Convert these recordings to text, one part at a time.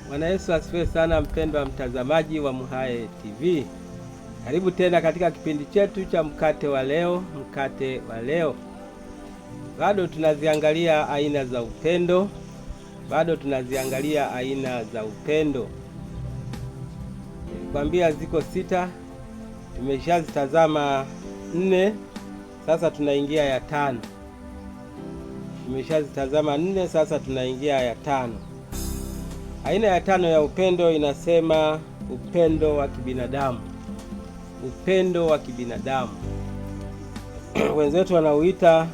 Bwana Yesu asifiwe sana, mpendwa mtazamaji wa MHAE TV. Karibu tena katika kipindi chetu cha mkate wa leo. Mkate wa leo, bado tunaziangalia aina za upendo. Nilikwambia ziko 6, tumeshazitazama 4, sasa tunaingia ya 5. Sasa tunaingia ya 5. Aina ya 5 ya upendo inasema upendo wa kibinadamu. Wenzetu wanauita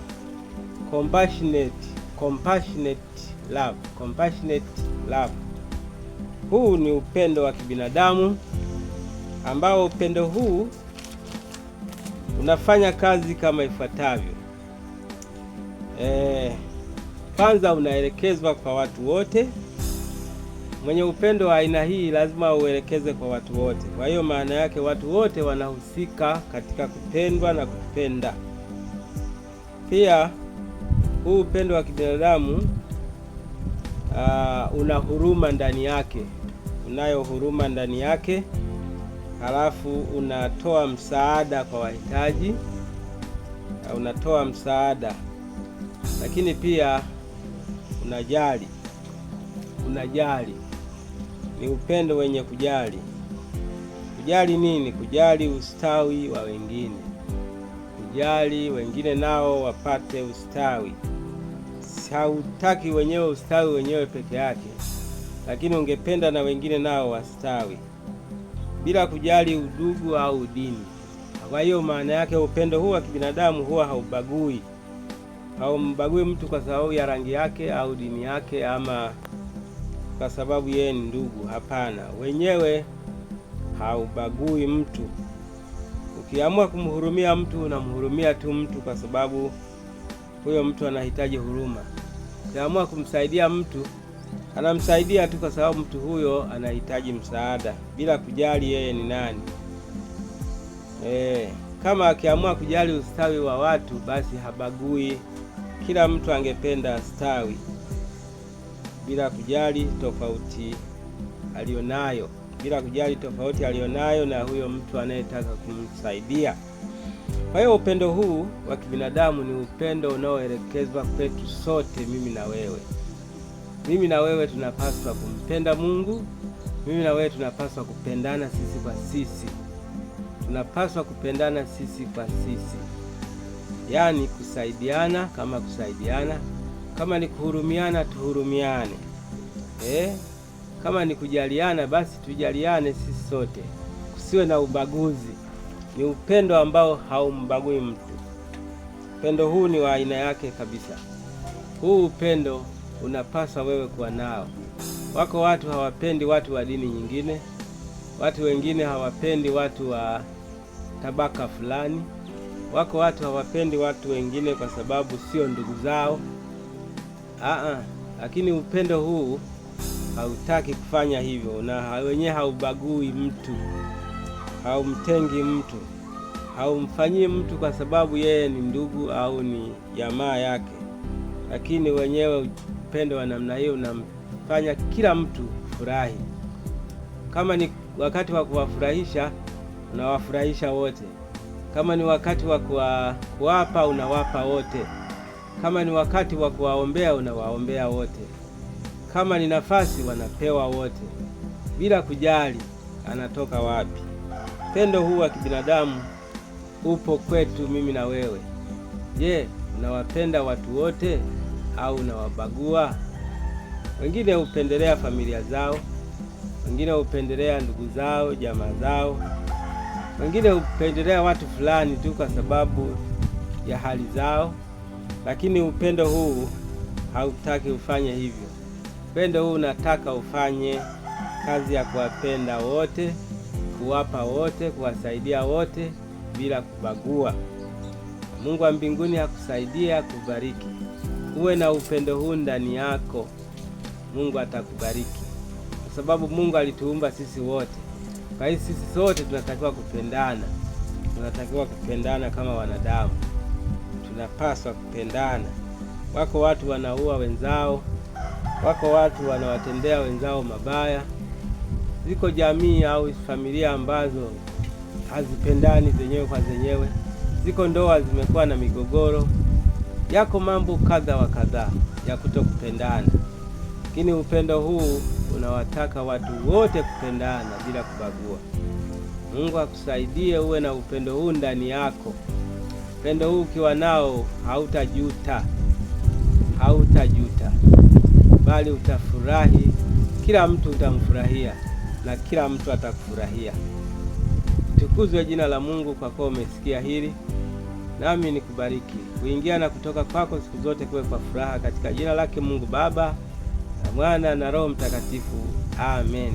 compassionate love. Huu ni upendo wa kibinadamu ambao upendo huu unafanya kazi kama ifuatavyo. Kwanza unaelekezwa kwa watu wote. Mwenye upendo wa aina hii lazima uelekeze kwa watu wote. Kwa hiyo maana yake watu wote wanahusika katika kupendwa na kupenda. Pia huu upendo wa kibinadamu una huruma ndani yake. Unayo huruma ndani yake. Halafu unatoa msaada kwa wahitaji. Unatoa msaada. Lakini pia unajali. Ni upendo wenye kujali. Kujali nini? Kujali ustawi wa wengine. Kujali wengine nao wapate ustawi. Hautaki wenyewe ustawi wenyewe peke yake, lakini ungependa na wengine nao wastawi, bila kujali udugu au dini. Kwa hiyo maana yake upendo huu wa kibinadamu huwa haumbagui mtu kwa sababu ya rangi yake au dini yake ama kwa sababu yeye ni ndugu. Hapana, wenyewe haubagui mtu. Ukiamua kumhurumia mtu, unamhurumia tu mtu kwa sababu huyo mtu anahitaji huruma. Ukiamua kumsaidia mtu, anamsaidia tu kwa sababu mtu huyo anahitaji msaada, bila kujali yeye ni nani. Kama akiamua kujali ustawi wa watu, basi habagui. Kila mtu angependa stawi bila kujali tofauti alionayo na huyo mtu anayetaka kumsaidia. Kwa hiyo upendo huu wa kibinadamu ni upendo unaoelekezwa kwetu sote, mimi na wewe tunapaswa kumpenda Mungu. Mimi na wewe tunapaswa kupendana sisi kwa sisi. Yaani kusaidiana, kama ni kuhurumiana tuhurumiane. Kama ni kujaliana basi tujaliane sisi sote. Kusiwe na ubaguzi. Ni upendo ambao haumbagui mtu. Upendo huu ni wa aina yake kabisa. Huu upendo unapaswa wewe kuwa nao. Wako watu hawapendi watu wa dini nyingine. Watu wengine hawapendi watu wa tabaka fulani. Wako watu hawapendi watu wengine kwa sababu sio ndugu zao. Lakini upendo huu hautaki kufanya hivyo, na wenyewe haubagui mtu, haumtengi mtu, haumfanyii mtu kwa sababu yeye ni ndugu au ni jamaa yake. Lakini wenyewe upendo wa namna hiyo unamfanya kila mtu furahi. Kama ni wakati wa kuwafurahisha, unawafurahisha wote. Kama ni wakati wa kuwapa, unawapa wote. Kama ni wakati wa kuwaombea, unawaombea wote. Kama ni nafasi, wanapewa wote, bila kujali anatoka wapi. Upendo huu wa kibinadamu upo kwetu mimi na wewe. Je, unawapenda watu wote au unawabagua? Wengine hupendelea familia zao, wengine hupendelea ndugu zao, jamaa zao, wengine hupendelea watu fulani tu kwa sababu ya hali zao. Lakini upendo huu hautaki ufanye hivyo. Upendo huu unataka ufanye kazi ya kuwapenda wote, kuwapa wote, kuwasaidia wote bila kubagua. Mungu wa mbinguni akusaidie, akubariki. Uwe na upendo huu ndani yako, Mungu atakubariki. Kwa sababu Mungu alituumba sisi wote. Kwa hiyo sisi sote tunatakiwa kupendana kama wanadamu. Tunapaswa kupendana. Wako watu wanaua wenzao, Wako watu wanawatendea wenzao mabaya. Ziko jamii au familia ambazo hazipendani zenyewe kwa zenyewe. Ziko ndoa zimekuwa na migogoro. Yako mambo kadha wa kadha ya kutokupendana, lakini upendo huu unawataka watu wote kupendana bila kubagua. Mungu akusaidie uwe na upendo huu ndani yako. Upendo huu ukiwa nao hautajuta, bali utafurahi. Kila mtu utamfurahia na kila mtu atakufurahia. Tukuzwe jina la Mungu kwa kuwa umesikia hili, nami nikubariki. Kuingia na kutoka kwako siku zote kuwe kwa furaha, katika jina lake Mungu Baba na Mwana na Roho Mtakatifu. Amen.